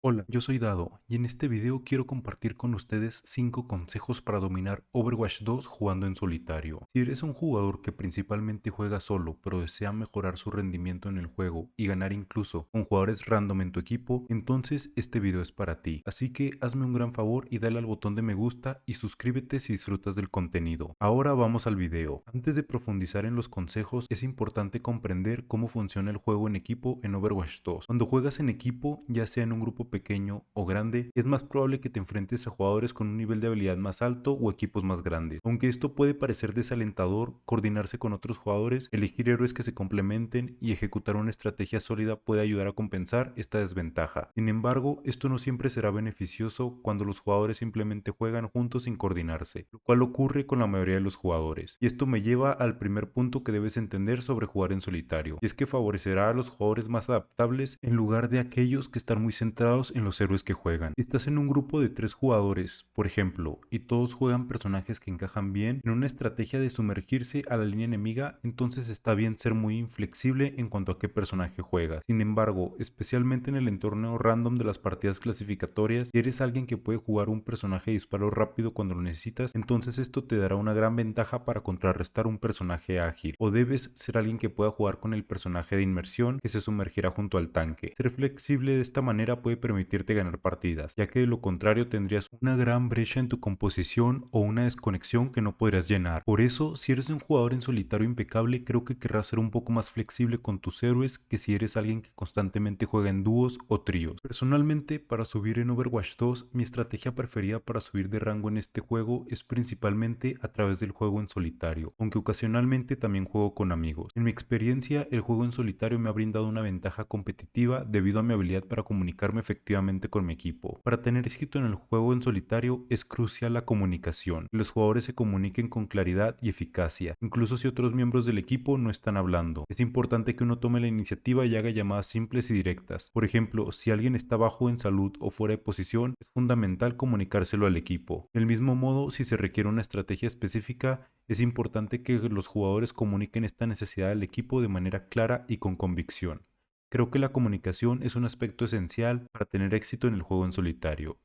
Hola, yo soy Dado y en este video quiero compartir con ustedes 5 consejos para dominar Overwatch 2 jugando en solitario. Si eres un jugador que principalmente juega solo pero desea mejorar su rendimiento en el juego y ganar incluso con jugadores random en tu equipo, entonces este video es para ti. Así que hazme un gran favor y dale al botón de me gusta y suscríbete si disfrutas del contenido. Ahora vamos al video. Antes de profundizar en los consejos, es importante comprender cómo funciona el juego en equipo en Overwatch 2. Cuando juegas en equipo, ya sea en un grupo pequeño o grande, es más probable que te enfrentes a jugadores con un nivel de habilidad más alto o equipos más grandes. Aunque esto puede parecer desalentador, coordinarse con otros jugadores, elegir héroes que se complementen y ejecutar una estrategia sólida puede ayudar a compensar esta desventaja. Sin embargo, esto no siempre será beneficioso cuando los jugadores simplemente juegan juntos sin coordinarse, lo cual ocurre con la mayoría de los jugadores. Y esto me lleva al primer punto que debes entender sobre jugar en solitario, y es que favorecerá a los jugadores más adaptables en lugar de aquellos que están muy centrados en los héroes que juegan. Si estás en un grupo de 3 jugadores, por ejemplo, y todos juegan personajes que encajan bien en una estrategia de sumergirse a la línea enemiga, entonces está bien ser muy inflexible en cuanto a qué personaje juegas. Sin embargo, especialmente en el entorno random de las partidas clasificatorias, si eres alguien que puede jugar un personaje de disparo rápido cuando lo necesitas, entonces esto te dará una gran ventaja para contrarrestar un personaje ágil. O debes ser alguien que pueda jugar con el personaje de inmersión que se sumergirá junto al tanque. Ser flexible de esta manera puede permitirte ganar partidas, ya que de lo contrario tendrías una gran brecha en tu composición o una desconexión que no podrías llenar. Por eso, si eres un jugador en solitario impecable, creo que querrás ser un poco más flexible con tus héroes que si eres alguien que constantemente juega en dúos o tríos. Personalmente, para subir en Overwatch 2, mi estrategia preferida para subir de rango en este juego es principalmente a través del juego en solitario, aunque ocasionalmente también juego con amigos. En mi experiencia, el juego en solitario me ha brindado una ventaja competitiva debido a mi habilidad para comunicarme efectivamente con mi equipo. Para tener éxito en el juego en solitario es crucial la comunicación. Que los jugadores se comuniquen con claridad y eficacia, incluso si otros miembros del equipo no están hablando. Es importante que uno tome la iniciativa y haga llamadas simples y directas. Por ejemplo, si alguien está bajo en salud o fuera de posición, es fundamental comunicárselo al equipo. Del mismo modo, si se requiere una estrategia específica, es importante que los jugadores comuniquen esta necesidad al equipo de manera clara y con convicción. Creo que la comunicación es un aspecto esencial para tener éxito en el juego en solitario.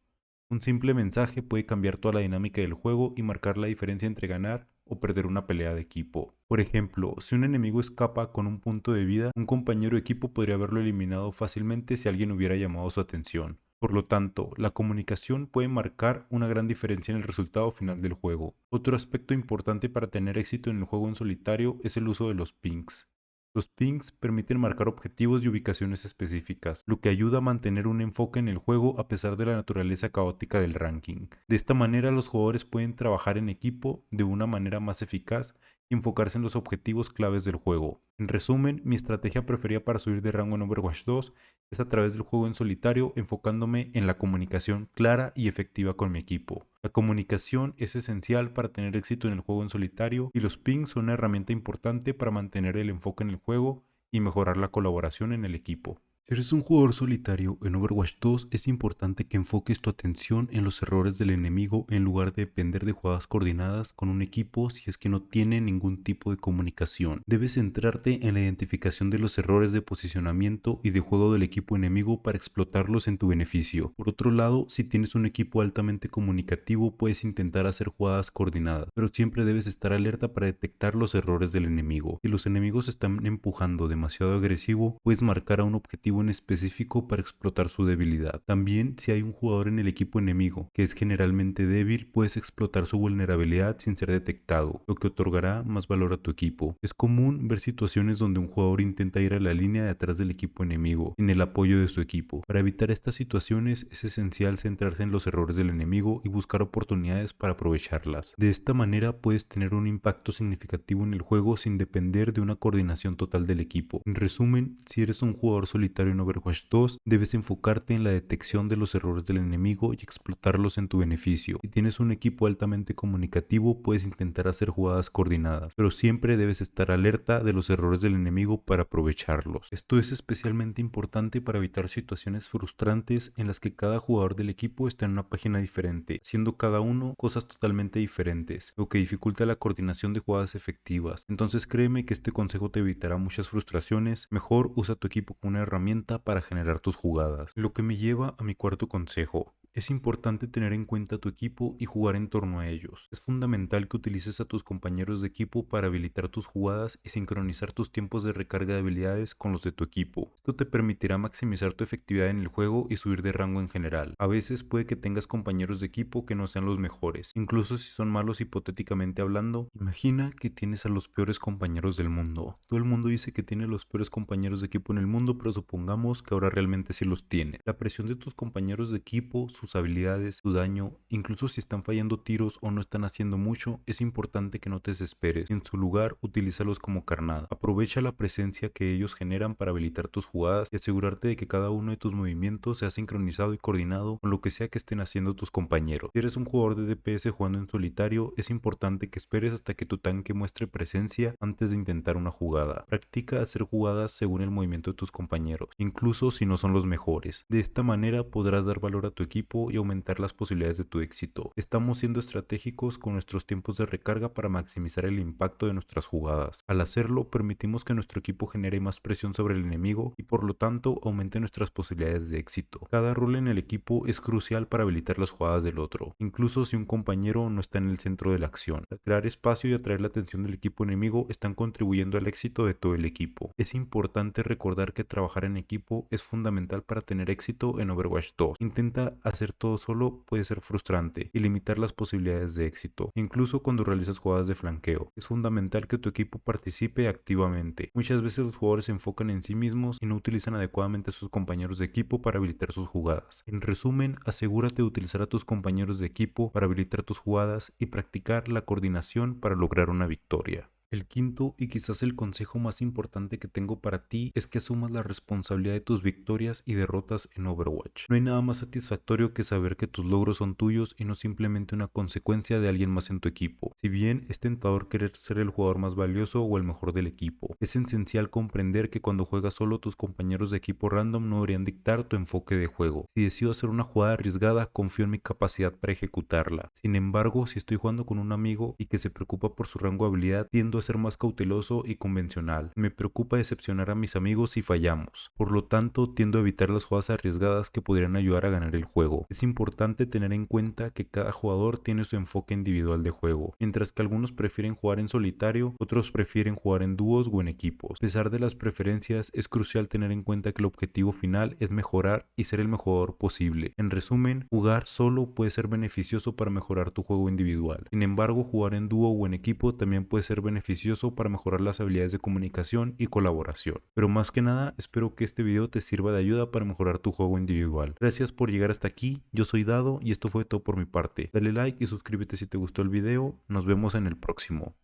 Un simple mensaje puede cambiar toda la dinámica del juego y marcar la diferencia entre ganar o perder una pelea de equipo. Por ejemplo, si un enemigo escapa con un punto de vida, un compañero de equipo podría haberlo eliminado fácilmente si alguien hubiera llamado su atención. Por lo tanto, la comunicación puede marcar una gran diferencia en el resultado final del juego. Otro aspecto importante para tener éxito en el juego en solitario es el uso de los pings. Los pings permiten marcar objetivos y ubicaciones específicas, lo que ayuda a mantener un enfoque en el juego a pesar de la naturaleza caótica del ranking. De esta manera los jugadores pueden trabajar en equipo de una manera más eficaz y enfocarse en los objetivos claves del juego. En resumen, mi estrategia preferida para subir de rango en Overwatch 2 es a través del juego en solitario, enfocándome en la comunicación clara y efectiva con mi equipo. La comunicación es esencial para tener éxito en el juego en solitario y los pings son una herramienta importante para mantener el enfoque en el juego y mejorar la colaboración en el equipo. Si eres un jugador solitario en Overwatch 2, es importante que enfoques tu atención en los errores del enemigo en lugar de depender de jugadas coordinadas con un equipo si es que no tiene ningún tipo de comunicación. Debes centrarte en la identificación de los errores de posicionamiento y de juego del equipo enemigo para explotarlos en tu beneficio. Por otro lado, si tienes un equipo altamente comunicativo, puedes intentar hacer jugadas coordinadas, pero siempre debes estar alerta para detectar los errores del enemigo. Si los enemigos están empujando demasiado agresivo, puedes marcar a un objetivo en específico para explotar su debilidad. También, si hay un jugador en el equipo enemigo que es generalmente débil, puedes explotar su vulnerabilidad sin ser detectado, lo que otorgará más valor a tu equipo. Es común ver situaciones donde un jugador intenta ir a la línea de atrás del equipo enemigo, sin el apoyo de su equipo. Para evitar estas situaciones es esencial centrarse en los errores del enemigo y buscar oportunidades para aprovecharlas. De esta manera puedes tener un impacto significativo en el juego sin depender de una coordinación total del equipo. En resumen, si eres un jugador solitario en Overwatch 2, debes enfocarte en la detección de los errores del enemigo y explotarlos en tu beneficio. Si tienes un equipo altamente comunicativo, puedes intentar hacer jugadas coordinadas, pero siempre debes estar alerta de los errores del enemigo para aprovecharlos. Esto es especialmente importante para evitar situaciones frustrantes en las que cada jugador del equipo está en una página diferente, haciendo cada uno cosas totalmente diferentes, lo que dificulta la coordinación de jugadas efectivas. Entonces créeme que este consejo te evitará muchas frustraciones. Mejor usa tu equipo como una herramienta herramienta para generar tus jugadas. Lo que me lleva a mi cuarto consejo. Es importante tener en cuenta a tu equipo y jugar en torno a ellos. Es fundamental que utilices a tus compañeros de equipo para habilitar tus jugadas y sincronizar tus tiempos de recarga de habilidades con los de tu equipo. Esto te permitirá maximizar tu efectividad en el juego y subir de rango en general. A veces puede que tengas compañeros de equipo que no sean los mejores, incluso si son malos hipotéticamente hablando. Imagina que tienes a los peores compañeros del mundo. Todo el mundo dice que tiene los peores compañeros de equipo en el mundo, pero supongamos que ahora realmente sí los tiene. La presión de tus compañeros de equipo, sus habilidades, su daño, incluso si están fallando tiros o no están haciendo mucho, es importante que no te desesperes. En su lugar, utilízalos como carnada. Aprovecha la presencia que ellos generan para habilitar tus jugadas y asegurarte de que cada uno de tus movimientos sea sincronizado y coordinado con lo que sea que estén haciendo tus compañeros. Si eres un jugador de DPS jugando en solitario, es importante que esperes hasta que tu tanque muestre presencia antes de intentar una jugada. Practica hacer jugadas según el movimiento de tus compañeros, incluso si no son los mejores. De esta manera podrás dar valor a tu equipo y aumentar las posibilidades de tu éxito. Estamos siendo estratégicos con nuestros tiempos de recarga para maximizar el impacto de nuestras jugadas. Al hacerlo, permitimos que nuestro equipo genere más presión sobre el enemigo y por lo tanto aumente nuestras posibilidades de éxito. Cada rol en el equipo es crucial para habilitar las jugadas del otro, incluso si un compañero no está en el centro de la acción. Al crear espacio y atraer la atención del equipo enemigo están contribuyendo al éxito de todo el equipo. Es importante recordar que trabajar en equipo es fundamental para tener éxito en Overwatch 2. Intenta hacer todo solo puede ser frustrante y limitar las posibilidades de éxito, incluso cuando realizas jugadas de flanqueo. Es fundamental que tu equipo participe activamente. Muchas veces los jugadores se enfocan en sí mismos y no utilizan adecuadamente a sus compañeros de equipo para habilitar sus jugadas. En resumen, asegúrate de utilizar a tus compañeros de equipo para habilitar tus jugadas y practicar la coordinación para lograr una victoria. El quinto y quizás el consejo más importante que tengo para ti es que asumas la responsabilidad de tus victorias y derrotas en Overwatch. No hay nada más satisfactorio que saber que tus logros son tuyos y no simplemente una consecuencia de alguien más en tu equipo. Si bien es tentador querer ser el jugador más valioso o el mejor del equipo, es esencial comprender que cuando juegas solo tus compañeros de equipo random no deberían dictar tu enfoque de juego. Si decido hacer una jugada arriesgada, confío en mi capacidad para ejecutarla. Sin embargo, si estoy jugando con un amigo y que se preocupa por su rango de habilidad, tiendo a ser más cauteloso y convencional. Me preocupa decepcionar a mis amigos si fallamos. Por lo tanto, tiendo a evitar las jugadas arriesgadas que podrían ayudar a ganar el juego. Es importante tener en cuenta que cada jugador tiene su enfoque individual de juego. Mientras que algunos prefieren jugar en solitario, otros prefieren jugar en dúos o en equipos. A pesar de las preferencias, es crucial tener en cuenta que el objetivo final es mejorar y ser el mejor jugador posible. En resumen, jugar solo puede ser beneficioso para mejorar tu juego individual. Sin embargo, jugar en dúo o en equipo también puede ser beneficioso para mejorar las habilidades de comunicación y colaboración. Pero más que nada, espero que este video te sirva de ayuda para mejorar tu juego individual. Gracias por llegar hasta aquí, yo soy Dado y esto fue todo por mi parte. Dale like y suscríbete si te gustó el video, nos vemos en el próximo.